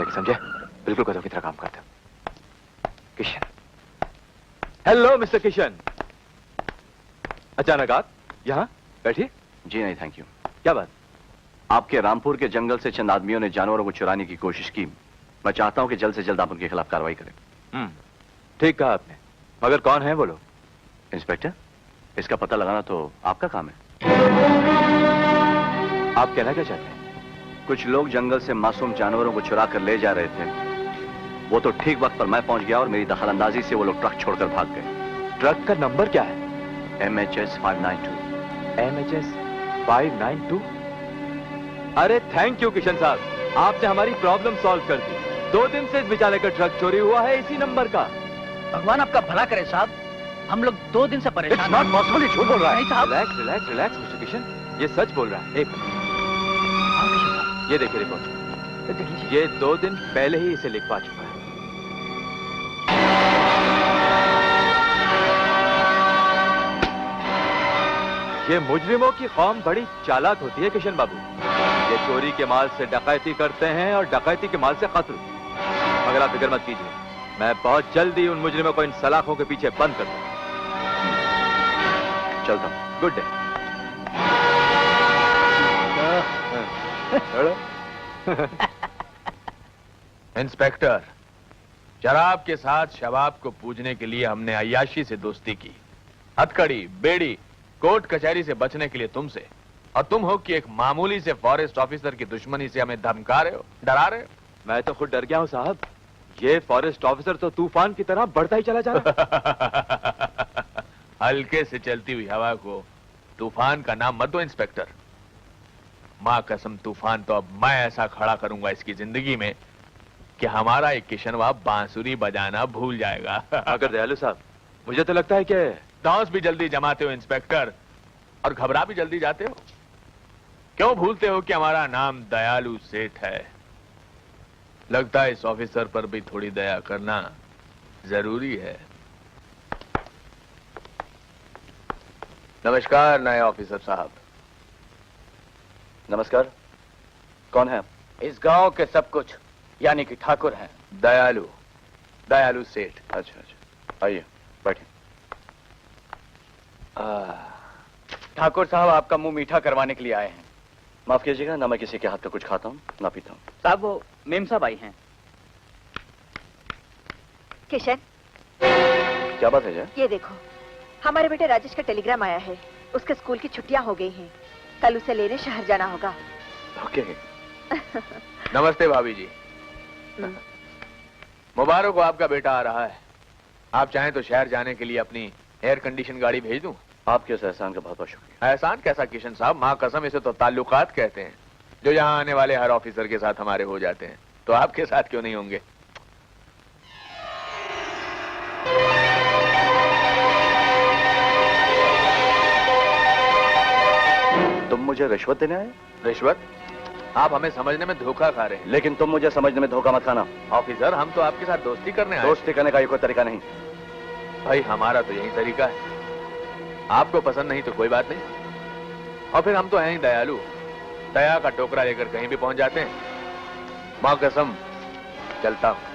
नहीं समझे, बिल्कुल गधों की तरह काम करते हो। किशन, हेलो मिस्टर किशन, अचानक आप यहाँ बैठिए। जी नहीं थैंक यू। क्या बात? आपके रामपुर के जंगल से चंद आदमियों ने जानवरों को चुराने की कोशिश की। मैं चाहता हूं कि जल्द से जल्द आप उनके खिलाफ कार्रवाई करें। ठीक कहा आपने, मगर कौन है वो लोग? इंस्पेक्टर, इसका पता लगाना तो आपका काम है। आप कहना क्या चाहते हैं? कुछ लोग जंगल से मासूम जानवरों को चुरा कर ले जा रहे थे। वो तो ठीक वक्त पर मैं पहुंच गया और मेरी दखलंदाजी से वो लोग ट्रक छोड़कर भाग गए। ट्रक का नंबर क्या है? MHS 592। MHS 592? अरे थैंक यू किशन साहब, आपने हमारी प्रॉब्लम सॉल्व कर दी। 2 दिन से इस बेचारे का ट्रक चोरी हुआ है इसी नंबर का। भगवान आपका भला करे साहब, हम लोग 2 दिन से परेशान हैं। It's not possible, ये झूठ बोल रहा है। नहीं साहब। Relax relax relax mister Kishan, ये सच बोल रहा है। एक मिनट, हाँ किशन साहब, ये देखिए रिपोर्ट, देख लीजिए। ये 2 दिन पहले ही इसे लिखवा चुका है। ये मुजरिमों की कौम बड़ी चालाक होती है किशन बाबू। ये चोरी के माल से डकैती करते हैं और डकैती के माल से कत्ल। मगर आप फिक्र मत कीजिए, मैं बहुत जल्दी उन मुजरिमों को इन सलाखों के पीछे बंद कर दूंगा। चलता हूं। Good day. इंस्पेक्टर, शराब के साथ शबाब को पूजने के लिए हमने अय्याशी से दोस्ती की, हथकड़ी, बेड़ी, कोर्ट कचहरी से बचने के लिए तुमसे, और तुम हो कि एक मामूली से फॉरेस्ट ऑफिसर की दुश्मनी से हमें धमका रहे हो, डरा रहे हो। मैं तो खुद डर गया हूं साहब, ये फॉरेस्ट ऑफिसर तो तूफान की तरह बढ़ता ही चला जा रहा है। हल्के से चलती हुई हवा को तूफान का नाम मत दो इंस्पेक्टर। मां कसम, तूफान तो अब मैं ऐसा खड़ा करूंगा इसकी जिंदगी में कि हमारा एक किशनवा बांसुरी बजाना भूल जाएगा। मगर दयालु साहब, मुझे तो लगता है कि दांस भी जल्दी जमाते हो इंस्पेक्टर, और घबरा भी जल्दी जाते हो। क्यों भूलते हो कि हमारा नाम दयालु सेठ है? लगता है इस ऑफिसर पर भी थोड़ी दया करना जरूरी है। नमस्कार नए ऑफिसर साहब। नमस्कार, कौन है आप? इस गांव के सब कुछ यानी कि ठाकुर हैं। दयालु, दयालु सेठ। अच्छा अच्छा, आइए बैठिए। ठाकुर साहब आपका मुंह मीठा करवाने के लिए आए हैं। माफ कीजिएगा, ना मैं किसी के हाथ का कुछ खाता हूँ ना पीता हूँ। साहब वो मेम साहब आई हैं। किशन, क्या बात है जय? ये देखो, हमारे बेटे राजेश का टेलीग्राम आया है। उसके स्कूल की छुट्टियां हो गई हैं। कल उसे लेने शहर जाना होगा। ओके। नमस्ते भाभी जी। मुबारक हो, आपका बेटा आ रहा है। आप चाहें तो शहर जाने के लिए अपनी एयर कंडीशन गाड़ी भेज दूं। आपके इस एहसान का बहुत बहुत शुक्रिया। एहसान कैसा किशन साहब, मां कसम इसे तो ताल्लुकात कहते हैं, जो यहाँ आने वाले हर ऑफिसर के साथ हमारे हो जाते हैं। तो आपके साथ क्यों नहीं होंगे? तुम मुझे रिश्वत देने आए? रिश्वत? आप हमें समझने में धोखा खा रहे हैं। लेकिन तुम मुझे समझने में धोखा मत खाना। ऑफिसर, हम तो आपके साथ दोस्ती करने आए। दोस्ती करने का ये कोई तरीका नहीं। भाई हमारा तो यही तरीका है। आपको पसंद नहीं तो कोई बात नहीं, और फिर हम तो हैं ही दयालु। दया का टोकरा लेकर कहीं भी पहुंच जाते हैं। मां कसम, चलता हूं।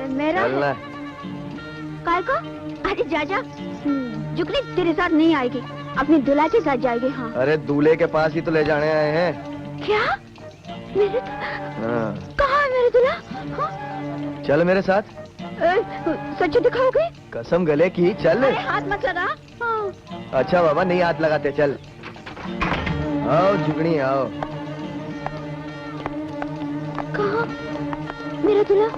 मेरा काय को? अरे जाजा, जुगली तेरे साथ नहीं आएगी, अपनी दूल्हा के साथ जाएगी। हाँ। अरे दूल्हे के पास ही तो ले जाने आए हैं। क्या? मेरे कहाँ है मेरा दूल्हा? हाँ? चल मेरे साथ। सच दिखाओगे? कसम गले की, चल। अरे हाथ मत लगा। हाँ। अच्छा बाबा, नहीं हाथ लगाते, चल। आओ जुगनी आओ। कहाँ मेरा दूल्हा?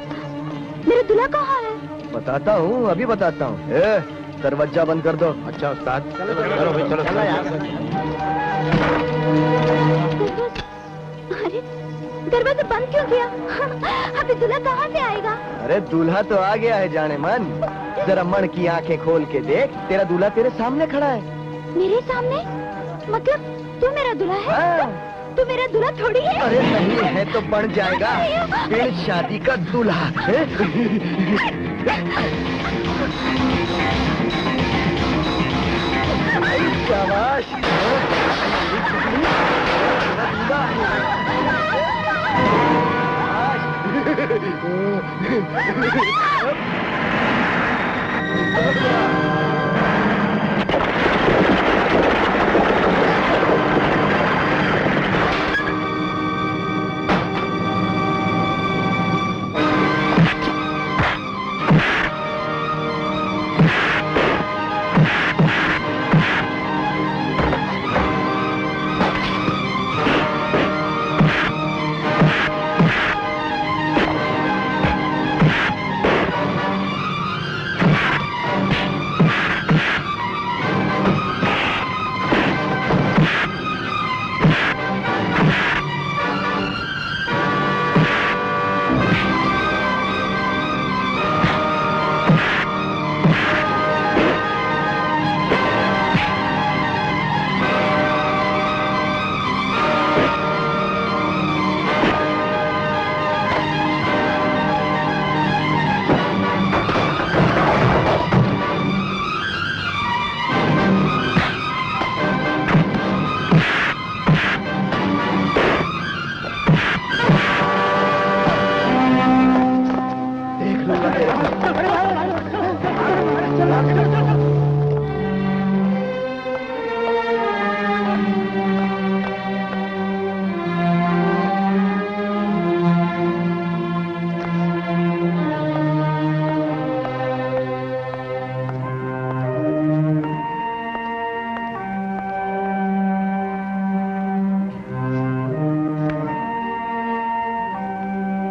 मेरा दूल्हा कहाँ है? बताता हूँ, अभी बताता हूँ। दरवाजा बंद कर दो। अच्छा उस्ताद, चलो अरे दरवाजा बंद क्यों किया? अभी दूल्हा कहाँ से आएगा? अरे दूल्हा तो आ गया है जाने मन। जरा मन की आंखें खोल के देख, तेरा दूल्हा तेरे सामने खड़ा है। मेरे सामने? मतलब तू मेरा दूल्हा है? हाँ। तू मेरा दूल्हा थोड़ी है। अरे नहीं है तो बन जाएगा फिर शादी का दूल्हा। शाबाश।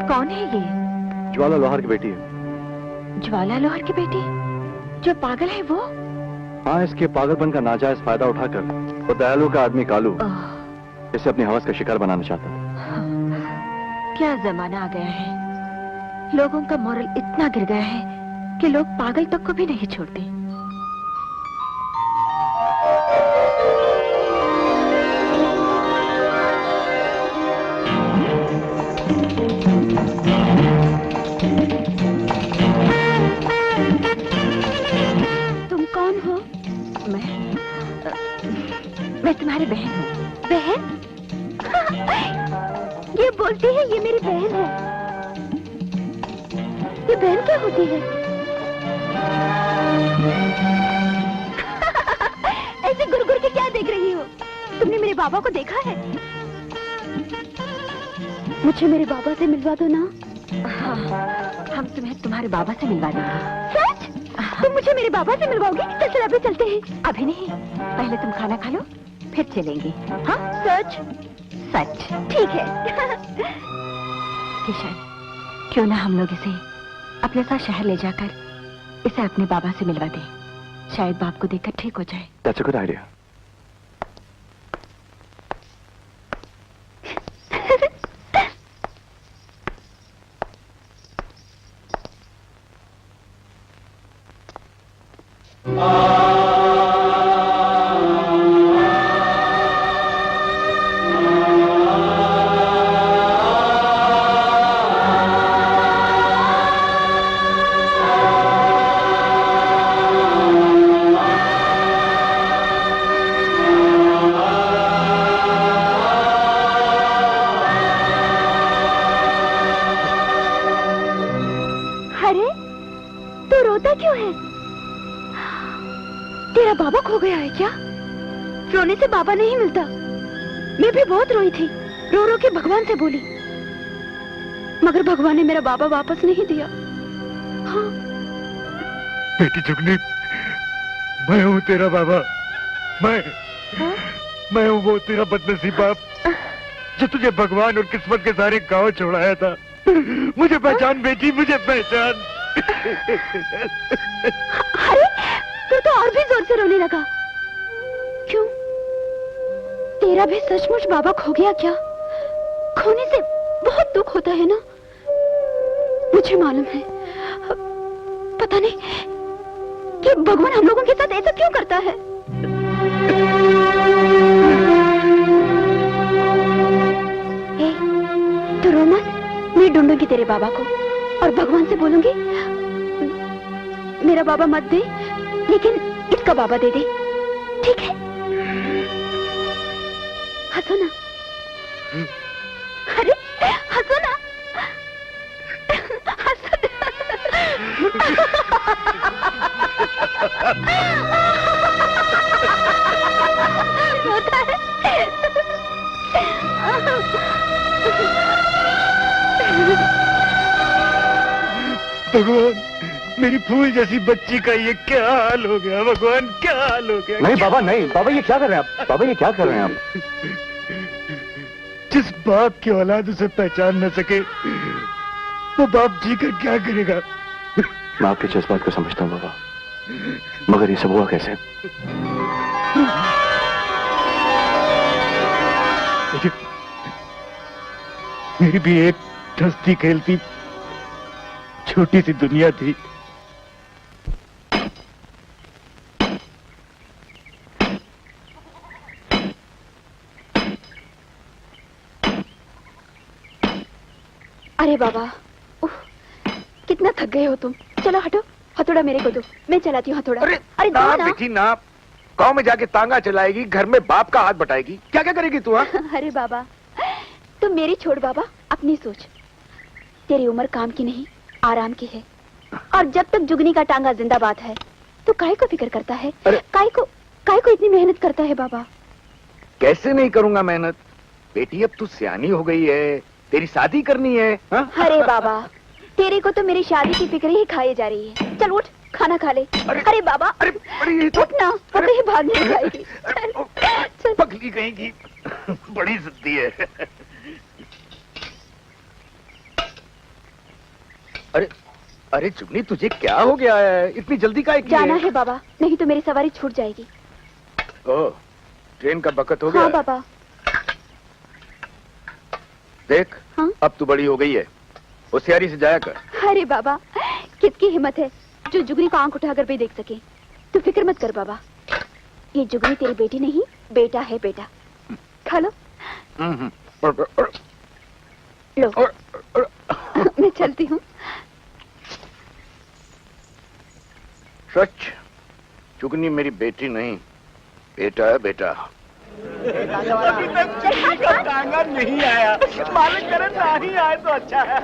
कौन है ये? ज्वाला लोहार की बेटी है। ज्वाला लोहार की बेटी? जो पागल है वो? हाँ, इसके पागलपन का नाजायज फायदा उठाकर वो दयालु का आदमी कालू इसे अपनी हवस का शिकार बनाना चाहता था। क्या जमाना आ गया है। लोगों का मोरल इतना गिर गया है कि लोग पागल तक को भी नहीं छोड़ते। तुम कौन हो? मैं तुम्हारी बहन हूँ। बहन? ये बोलती है ये मेरी बहन है। ये बहन क्या होती है? ऐसे गुरगुर के क्या देख रही हो? तुमने मेरे बाबा को देखा है? मुझे मेरे बाबा से मिलवा दो ना। हाँ, हम तुम्हें तुम्हारे बाबा से मिलवा देंगे। सच? तुम मुझे मेरे बाबा से मिलवाओगी? चल चल अभी चलते हैं। अभी नहीं, पहले तुम खाना खा लो, फिर चलेंगे। हाँ सच? सच। ठीक है। किशन, क्यों ना हम लोग इसे अपने साथ शहर ले जाकर इसे अपने बाबा से मिलवा दें। शायद बाप को देखकर ठीक हो जाए। That's a good idea. अरे तू रोता क्यों है? तेरा बाबा खो गया है क्या? रोने से बाबा नहीं मिलता। मैं भी बहुत रोई थी, रो रो के भगवान से बोली, मगर भगवान ने मेरा बाबा वापस नहीं दिया। हाँ। बेटी जुगनी, मैं हूँ तेरा बाबा। मैं हूँ वो तेरा बदनसीब बाप जो तुझे भगवान और किस्मत के सारे गांव छोड़ाया था। मुझे पहचान बेटी, मुझे पहचान। अरे तू तो और भी जोर से रोने लगा। क्यों? तेरा भी सचमुच बाबा खो गया क्या? खोने से बहुत दुख होता है ना, मुझे मालूम है। पता नहीं कि भगवान हम लोगों के साथ ऐसा क्यों करता है। ए, तू रो मत, मैं ढूंढूंगी तेरे बाबा को और भगवान से बोलूंगी मेरा बाबा मत दे, लेकिन इसका बाबा दे दे, ठीक है? हंसो ना, अरे हंसो ना, हंसो होता है। भगवान, मेरी फूल जैसी बच्ची का ये क्या हाल हो गया? भगवान, क्या हाल हो गया? नहीं बाबा, नहीं बाबा, ये क्या कर रहे हैं आप? बाबा ये क्या कर रहे हैं आप? जिस बाप की औलाद उसे पहचान न सके, वो बाप जी कर क्या करेगा? मैं आपके जज्बात को समझता हूँ बाबा, मगर ये सब हुआ कैसे? मेरी भी एक हंसती खेलती छोटी सी दुनिया थी। अरे बाबा, उफ, कितना थक गए हो तुम। चलो हटो, हथौड़ा मेरे को दो, मैं चलाती हूँ हथौड़ा। अरे ना दो ना। बेटी ना, गांव में जाके तांगा चलाएगी, घर में बाप का हाथ बटाएगी, क्या क्या करेगी तू? अरे बाबा, तुम मेरी छोड़ बाबा, अपनी सोच। तेरी उम्र काम की नहीं, आराम की है। और जब तक जुगनी का टांगा जिंदाबाद है, तो काहे को फिक्र करता है? काहे को इतनी मेहनत करता है बाबा? कैसे नहीं करूंगा मेहनत बेटी, अब तू सियानी हो गई है, तेरी शादी करनी है। अरे बाबा, तेरे को तो मेरी शादी की फिक्र ही खाई जा रही है। चल उठ, खाना खा ले। अरे बाबा, अरे तो उठ ना, वो कहीं भाग नहीं जाएगी। चल। पगली कहेगी, बड़ी जिद्दी है। अरे अरे जुगनी, तुझे क्या हो गया है? इतनी जल्दी काहे की जाना है बाबा, नहीं तो मेरी सवारी छूट जाएगी। ओह, ट्रेन का वक्त हो गया। हाँ बाबा। देख, हाँ? अब तू बड़ी हो गई है, होशियारी से जाया कर। अरे बाबा, किसकी हिम्मत है जो जुगनी को आंख उठाकर भी देख सके? तू फिक्र मत कर बाबा, ये जुगनी तेरी बेटी नहीं, बेटा है बेटा। खा लो। लो। मैं चलती हूँ। सच, जुगनी मेरी बेटी नहीं, बेटा है बेटा। टांगा नहीं आया, मालिक करे ना ही आए तो अच्छा है।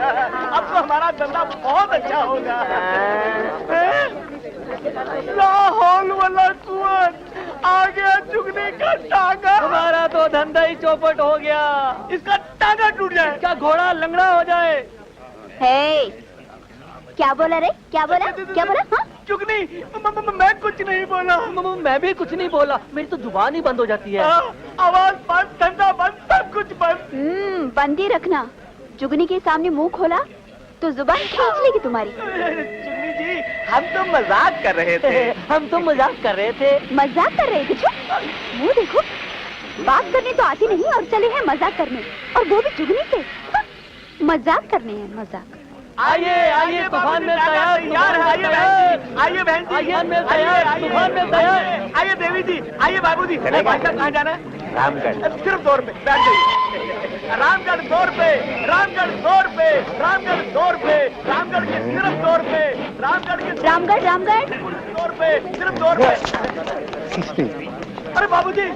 अब तो हमारा धंधा बहुत अच्छा होगा। लाहौल वाला कुआं आ गया, जुगनी का टांगा। हमारा तो धंधा ही चौपट हो गया। इसका टांगा टूट जाए, इसका घोड़ा लंगड़ा हो जाए। हे, क्या बोला रे? क्या बोला? क्या बोला? हाँ? जुगनी, मैं कुछ नहीं बोला। मैं भी कुछ नहीं बोला, मेरी तो जुबान ही बंद हो जाती है। आवाज बंद, धंधा बंद, सब कुछ बंद। बंद ही रखना। जुगनी के सामने मुंह खोला तो जुबान खींच लेगी तुम्हारी। जुगनी जी, हम तो मजाक कर रहे थे। हम तो मजाक कर रहे थे। मजाक कर रहे थे? चुप, मुंह देखो। बात करने तो आती नहीं और चले हैं मजाक करने, और वो भी जुगनी से। मजाक करने हैं, मजाक। आइए आइए, तूफान में तैयार है। आइए बहन जी, तूफान में तैयार, तूफान में तैयार। आइए देवी जी, आइए बाबू जी। कहाँ जाना है? रामगढ़। सिर्फ 2 रुपए, बैठ जाइए। रामगढ़ 2 रुपए, रामगढ़ 2 रुपए, रामगढ़ 2 रुपए, रामगढ़ के सिर्फ 2 रुपए, रामगढ़ के रामगढ़ 2 रुपए, सिर्फ 2 रुपए। अरे बाबू जी,